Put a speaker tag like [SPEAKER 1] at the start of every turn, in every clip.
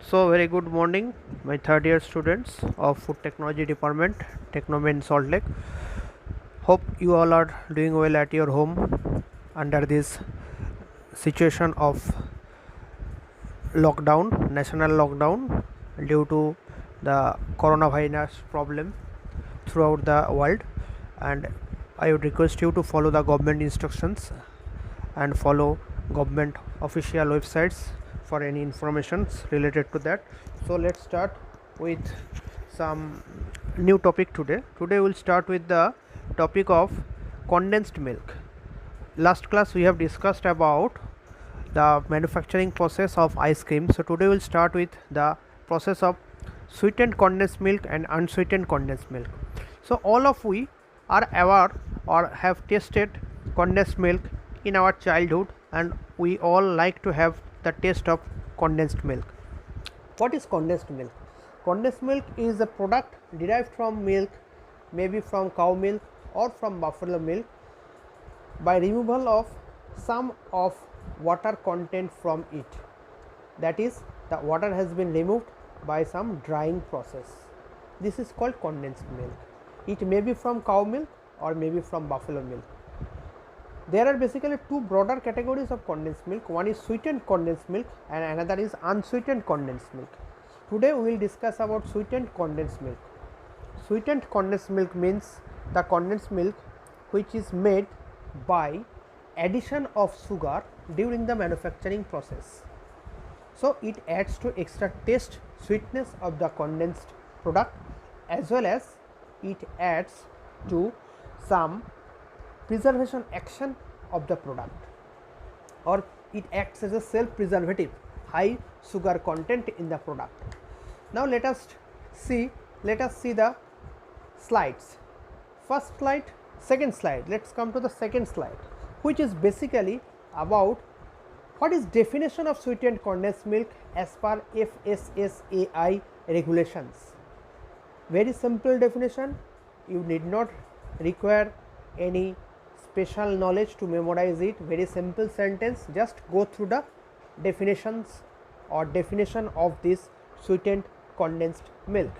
[SPEAKER 1] So very good morning, my third year students of Food Technology Department, Technomen Salt Lake. Hope you all are doing well at your home under this situation of lockdown, national lockdown due to the coronavirus problem throughout the world, and I would request you to follow the government instructions and follow government official websites for any informations related to that. So let's start with some new topic today. We'll start with the topic of condensed milk. Last class we have discussed about the manufacturing process of ice cream. So today we'll start with the process of sweetened condensed milk and unsweetened condensed milk. So all of we are aware or have tasted condensed milk in our childhood, and we all like to have the taste of condensed milk. What is condensed milk? Condensed milk is a product derived from milk, maybe from cow milk or from buffalo milk, by removal of some of water content from it. That is, the water has been removed by some drying process. This is called condensed milk. It may be from cow milk or maybe from buffalo milk. There are basically two broader categories of condensed milk. One is sweetened condensed milk and another is unsweetened condensed milk. Today we will discuss about sweetened condensed milk. Sweetened condensed milk means the condensed milk which is made by addition of sugar during the manufacturing process. So it adds to extra taste, sweetness of the condensed product, as well as it adds to some preservation action of the product, or it acts as a self preservative, high sugar content in the product. Now let us see the slides. First slide, second slide. Let's come to the second slide, which is basically about what is definition of sweetened condensed milk as per FSSAI regulations. Very simple definition. You need not require any special knowledge to memorize it. Very simple sentence. Just go through the definitions or definition of this sweetened condensed milk.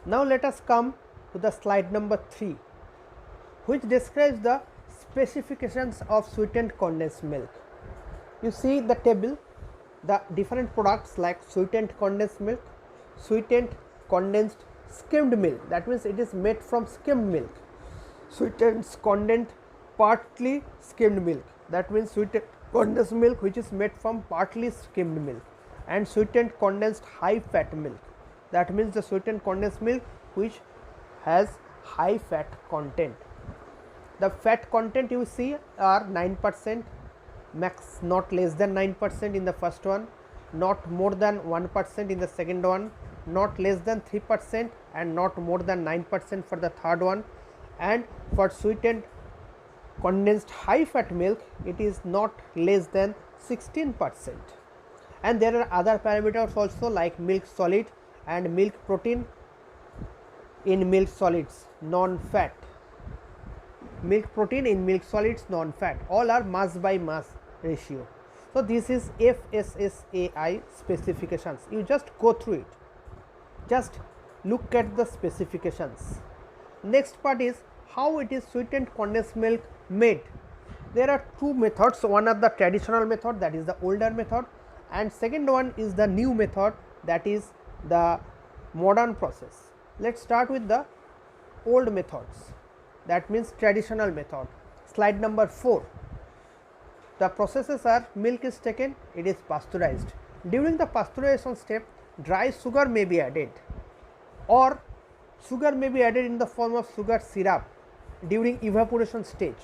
[SPEAKER 1] Now let us come to the slide number 3, which describes the specifications of sweetened condensed milk. You see the table, the different products like sweetened condensed milk, sweetened condensed skimmed milk, that means it is made from skimmed milk, sweetened condensed partly skimmed milk, that means sweetened condensed milk which is made from partly skimmed milk, and sweetened condensed high fat milk, that means the sweetened condensed milk which has high fat content. The fat content you see are 9%, max not less than 9% in the first one, not more than 1% in the second one, not less than 3% and not more than 9% for the third one, and for sweetened condensed high fat milk it is not less than 16%. And there are other parameters also like milk solid and milk protein in milk solids, non-fat, milk protein in milk solids, non-fat, all are mass by mass ratio. So this is FSSAI specifications. You just go through it, just look at the specifications. Next part is how it is sweetened condensed milk made. There are two methods. One are the traditional method, that is the older method, and second one is the new method, that is the modern process. Let's start with the old methods, that means traditional method. Slide number 4. The processes are: milk is taken, it is pasteurized. During the pasteurization step, dry sugar may be added, or sugar may be added in the form of sugar syrup during evaporation stage.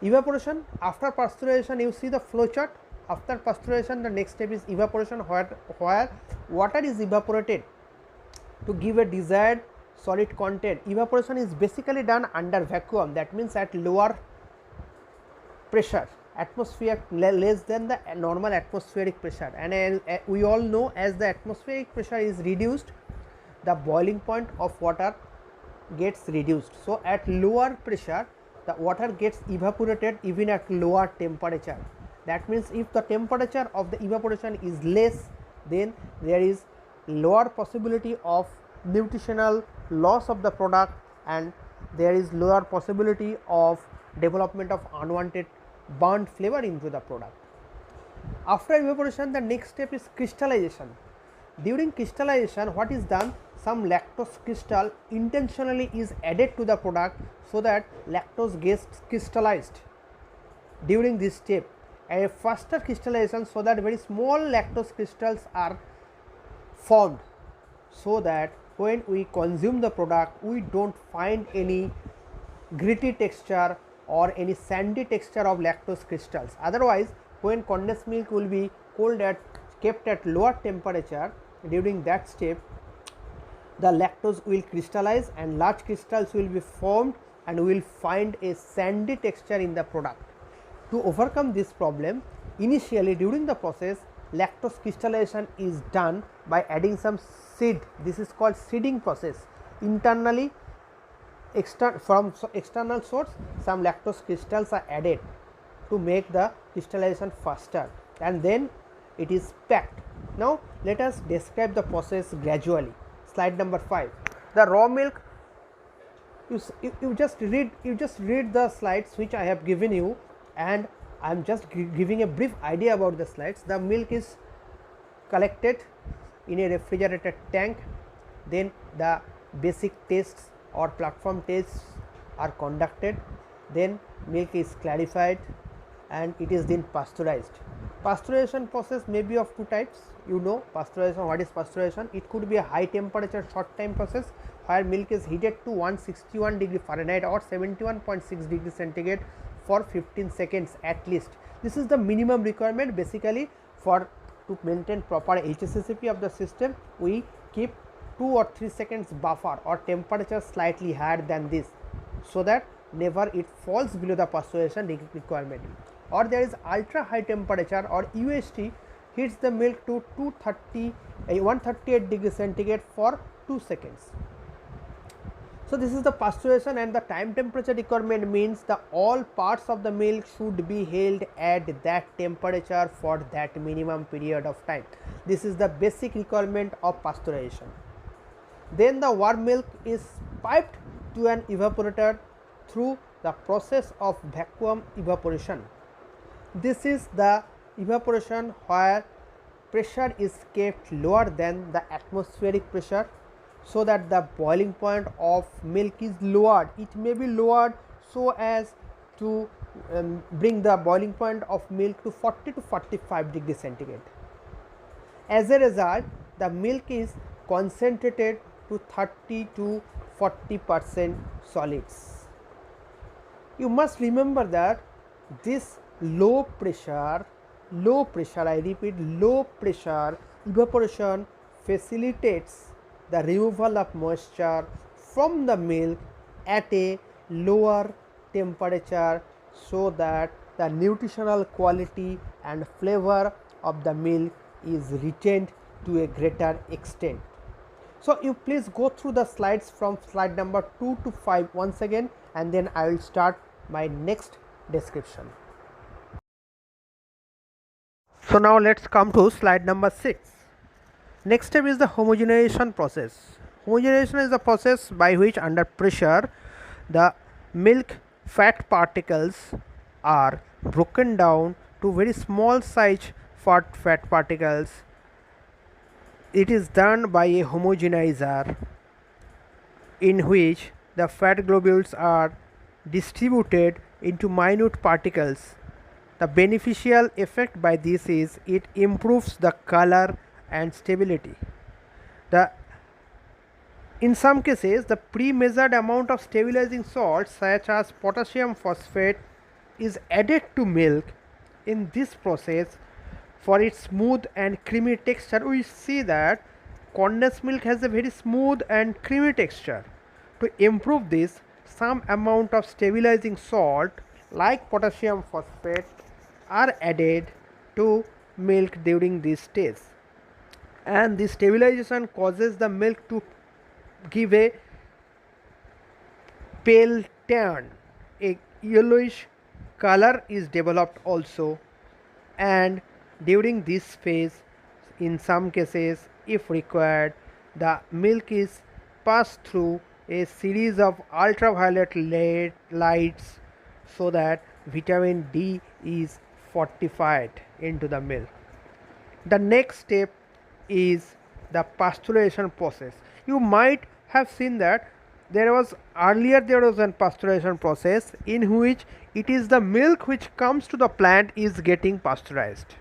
[SPEAKER 1] Evaporation after pasteurization, you see the flow chart. After pasteurization, the next step is evaporation, where water is evaporated to give a desired solid content. Evaporation is basically done under vacuum, that means at lower pressure, atmosphere less than the normal atmospheric pressure, and we all know as the atmospheric pressure is reduced, the boiling point of water gets reduced. So at lower pressure the water gets evaporated even at lower temperature. That means if the temperature of the evaporation is less, then there is lower possibility of nutritional loss of the product, and there is lower possibility of development of unwanted burnt flavor into the product. After evaporation, the next step is crystallization. During crystallization, what is done? Some lactose crystal intentionally is added to the product so that lactose gets crystallized during this step. A faster crystallization, so that very small lactose crystals are formed, so that when we consume the product we don't find any gritty texture or any sandy texture of lactose crystals. Otherwise, when condensed milk will be kept at lower temperature, during that step the lactose will crystallize and large crystals will be formed and we will find a sandy texture in the product. To overcome this problem, initially during the process lactose crystallization is done by adding some seed. This is called seeding process. Internally from external source some lactose crystals are added to make the crystallization faster, and then it is packed. Now let us describe the process gradually. Slide number 5. The raw milk, you just read the slides which I have given you, and I am just giving a brief idea about the slides. The milk is collected in a refrigerated tank, then the basic tests or platform tests are conducted, then milk is clarified and it is then pasteurized. Pasteurization process may be of two types. You know pasteurization. What is pasteurization? It could be a high temperature short time process where milk is heated to 161 degree Fahrenheit or 71.6 degree centigrade for 15 seconds at least. This is the minimum requirement. Basically, to maintain proper HACCP of the system, we keep 2 or 3 seconds buffer or temperature slightly higher than this, so that never it falls below the pasteurization requirement. Or there is ultra high temperature or UHT heats the milk to 138 degree centigrade for 2 seconds. So this is the pasteurization, and the time temperature requirement means the all parts of the milk should be held at that temperature for that minimum period of time. This is the basic requirement of pasteurization. Then the warm milk is piped to an evaporator through the process of vacuum evaporation. This is the evaporation where pressure is kept lower than the atmospheric pressure, so that the boiling point of milk is lowered. It may be lowered so as to bring the boiling point of milk to 40 to 45 degree centigrade. As a result, the milk is concentrated to 30 to 40% solids. You must remember that this low pressure, I repeat, low pressure evaporation facilitates the removal of moisture from the milk at a lower temperature, so that the nutritional quality and flavor of the milk is retained to a greater extent. So you please go through the slides from slide number 2 to 5 once again, and then I will start my next description. So now let's come to slide number 6. Next step is the homogenization process. Homogenization is the process by which under pressure the milk fat particles are broken down to very small size fat particles. It is done by a homogenizer in which the fat globules are distributed into minute particles. The beneficial effect by this is it improves the color and stability. In some cases, the pre-measured amount of stabilizing salts such as potassium phosphate is added to milk. In this process, for its smooth and creamy texture, we see that condensed milk has a very smooth and creamy texture. To improve this, some amount of stabilizing salt like potassium phosphate are added to milk during this stage, and this stabilization causes the milk to give a pale tan, a yellowish color is developed also, and during this phase, in some cases, if required, the milk is passed through a series of ultraviolet lights so that vitamin D is fortified into the milk. The next step is the pasteurization process. You might have seen that there was a pasteurization process in which it is the milk which comes to the plant is getting pasteurized.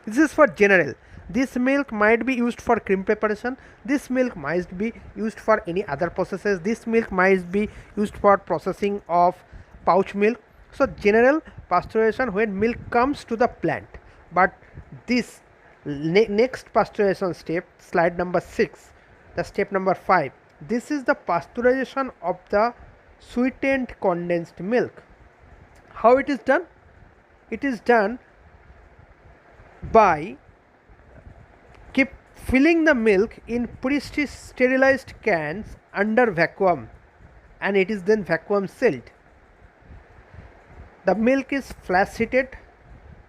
[SPEAKER 1] This is for general. This milk might be used for cream preparation. This milk might be used for any other processes. This milk might be used for processing of pouch milk. So general pasteurization when milk comes to the plant. But this next pasteurization step, slide number 6, the step number 5. This is the pasteurization of the sweetened condensed milk. How it is done? It is done by keep filling the milk in pre-sterilized cans under vacuum, and it is then vacuum sealed. The milk is flash heated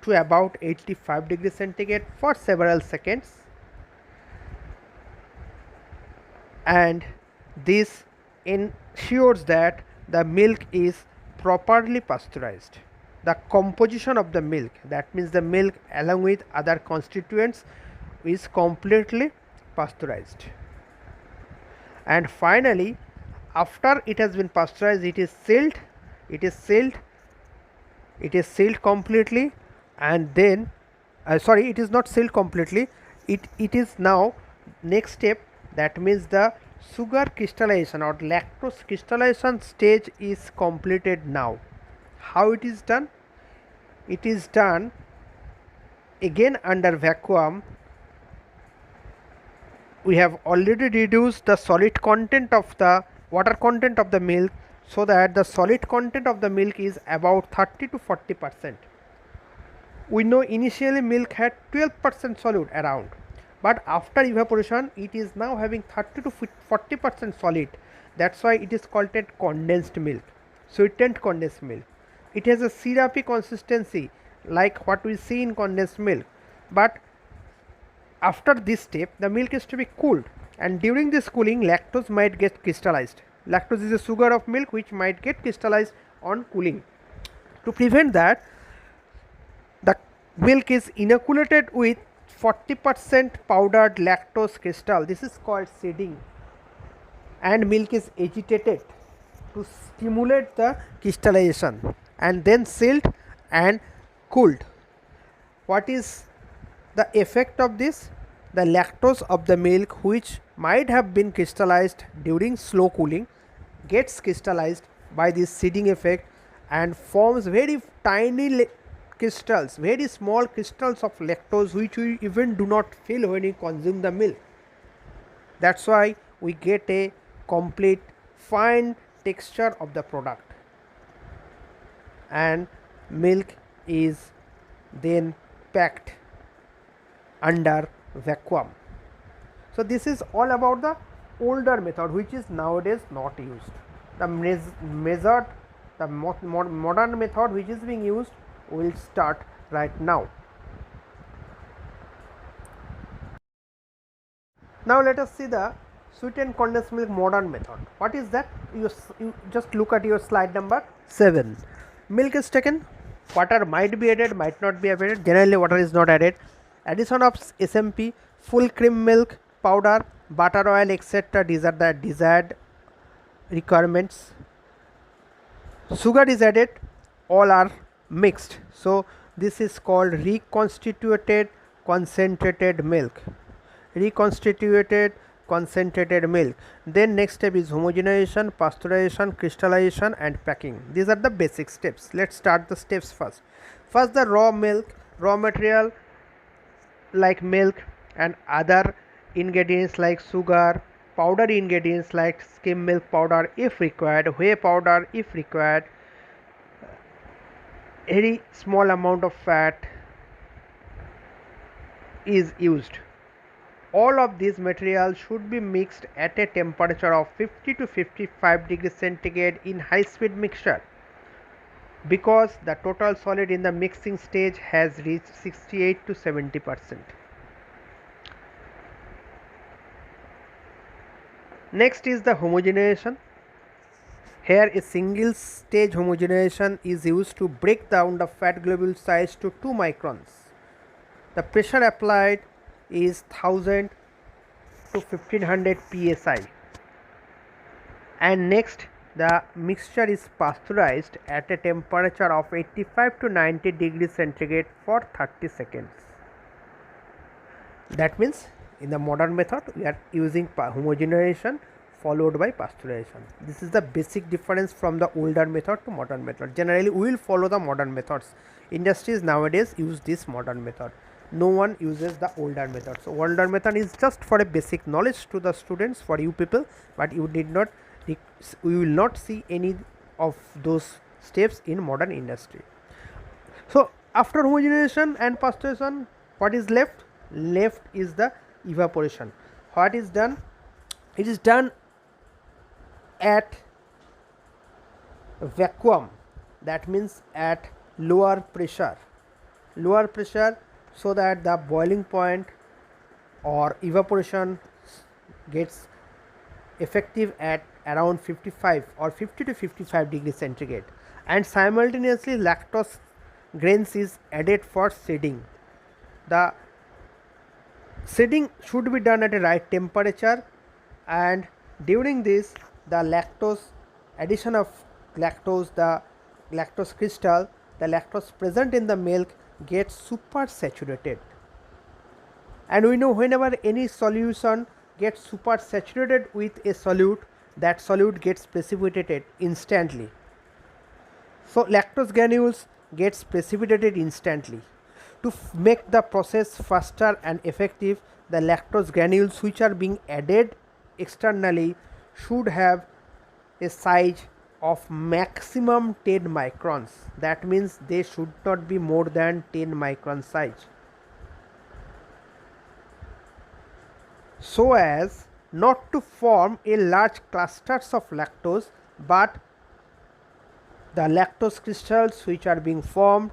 [SPEAKER 1] to about 85 degrees centigrade for several seconds, and this ensures that the milk is properly pasteurized. The composition of the milk, that means the milk along with other constituents, is completely pasteurized. And finally, after it has been pasteurized, it is sealed completely, and then it is not sealed completely, it is now next step, that means the sugar crystallization or lactose crystallization stage is completed now. How it is done? It is done again under vacuum. We have already reduced the solid content of the water content of the milk, so that the solid content of the milk is about 30 to 40%. We know initially milk had 12% solid around, but after evaporation it is now having 30 to 40% solid. That's why it is called a condensed milk, sweetened condensed milk. It has a syrupy consistency like what we see in condensed milk, but after this step the milk is to be cooled, and during this cooling lactose might get crystallized. Lactose is a sugar of milk which might get crystallized on cooling. To prevent that, the milk is inoculated with 40% powdered lactose crystal. This is called seeding, and milk is agitated to stimulate the crystallization, and then sealed and cooled. What is the effect of this? The lactose of the milk, which might have been crystallized during slow cooling, gets crystallized by this seeding effect and forms very tiny crystals, very small crystals of lactose, which we even do not feel when we consume the milk. That's why we get a complete fine texture of the product, and milk is then packed under vacuum. So this is all about the older method, which is nowadays not used. The modern method which is being used will start right now. Now let us see the sweetened condensed milk modern method. What is that? You just look at your slide number 7. Milk is taken, water might be added, might not be added. Generally water is not added. Addition of SMP, full cream milk, powder, butter, oil, etc. These are the desired requirements. Sugar is added, all are mixed. So this is called reconstituted concentrated milk. Reconstituted concentrated milk. Then next step is homogenization, pasteurization, crystallization and packing. These are the basic steps. Let's start the steps first. First, the raw milk, raw material like milk and other ingredients like sugar, powder ingredients like skim milk powder if required, whey powder if required, very small amount of fat is used. All of these materials should be mixed at a temperature of 50 to 55 degrees centigrade in high speed mixture, because the total solid in the mixing stage has reached 68 to 70%. Next is the homogenization. Here a single stage homogenization is used to break down the fat globule size to 2 microns. The pressure applied is 1000 to 1500 psi, and next the mixture is pasteurized at a temperature of 85 to 90 degrees centigrade for 30 seconds. That means in the modern method we are using homogenization followed by pasteurization. This is the basic difference from the older method to modern method. Generally we will follow the modern methods. Industries nowadays use this modern method. No one uses the older method. So older method is just for a basic knowledge to the students, for you people, but you did not, we will not see any of those steps in modern industry. So after homogenization and pasteurization, what is left? Left is the evaporation. What is done? It is done at vacuum, that means at lower pressure, so that the boiling point or evaporation gets effective at around 55 or 50 to 55 degrees centigrade, and simultaneously lactose grains is added for seeding. The seeding should be done at a right temperature, and during this the addition of lactose, the lactose crystal, the lactose present in the milk gets super saturated, and we know whenever any solution gets super saturated with a solute, that solute gets precipitated instantly. So lactose granules gets precipitated instantly. To make the process faster and effective, the lactose granules which are being added externally should have a size of maximum 10 microns. That means they should not be more than 10 micron size, so as not to form a large clusters of lactose, but the lactose crystals which are being formed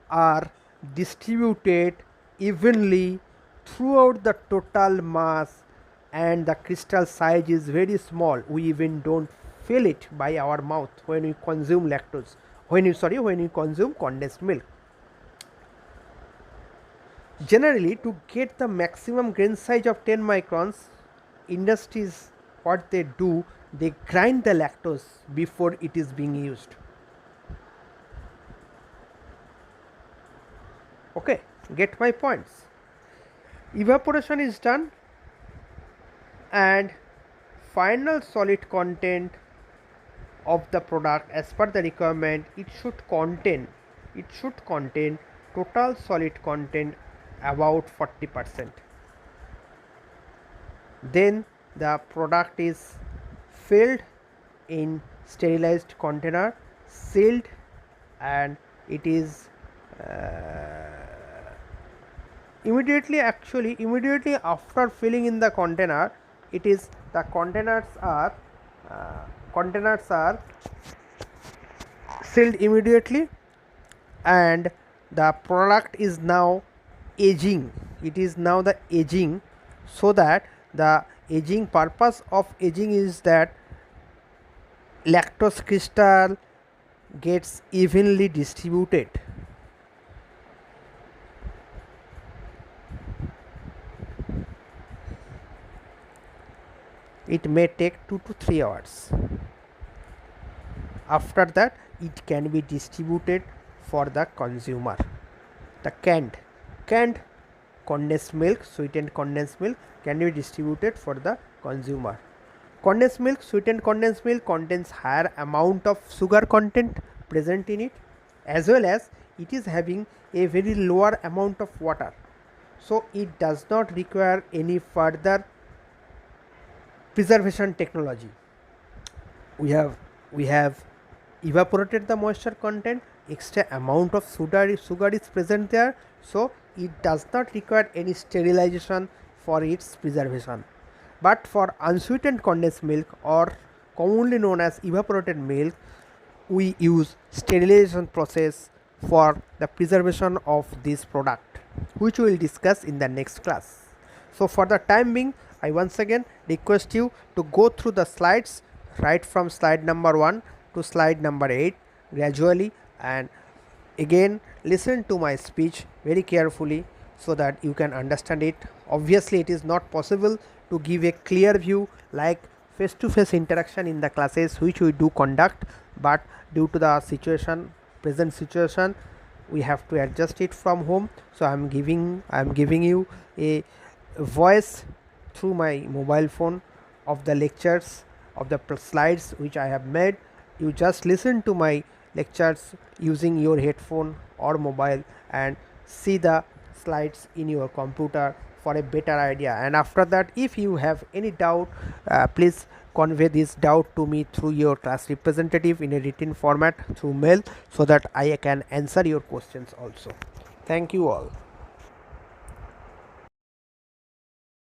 [SPEAKER 1] are distributed evenly throughout the total mass, and the crystal size is very small. We even don't feel it by our mouth when we consume lactose, when we consume condensed milk. Generally, to get the maximum grain size of 10 microns, industries, what they do, they grind the lactose before it is being used. Okay, get my points. Evaporation is done, and final solid content of the product, as per the requirement, it should contain total solid content about 40%. Then the product is filled in sterilized container, sealed, and it is immediately after filling in the container, it is the containers are sealed immediately, and the product is now aging. It is now the aging, so that the aging purpose of aging is that lactose crystal gets evenly distributed. It may take 2 to 3 hours. After that, it can be distributed for the consumer. The canned condensed milk, sweetened condensed milk, can be distributed for the consumer. Condensed milk, sweetened condensed milk contains higher amount of sugar content present in it, as well as it is having a very lower amount of water, so it does not require any further preservation technology. We have evaporated the moisture content, extra amount of sugar is present there, so it does not require any sterilization for its preservation. But for unsweetened condensed milk, or commonly known as evaporated milk, we use sterilization process for the preservation of this product, which we will discuss in the next class. So for the time being, I once again request you to go through the slides right from slide number 1 to slide number 8 gradually, and again listen to my speech very carefully so that you can understand it. Obviously it is not possible to give a clear view like face to face interaction in the classes which we do conduct, but due to the present situation, we have to adjust it from home. So I am giving you a voice through my mobile phone of the lectures, of the slides which I have made. You just listen to my lectures using your headphone or mobile and see the slides in your computer for a better idea. And after that, if you have any doubt, please convey this doubt to me through your class representative in a written format through mail, so that I can answer your questions also. Thank you all.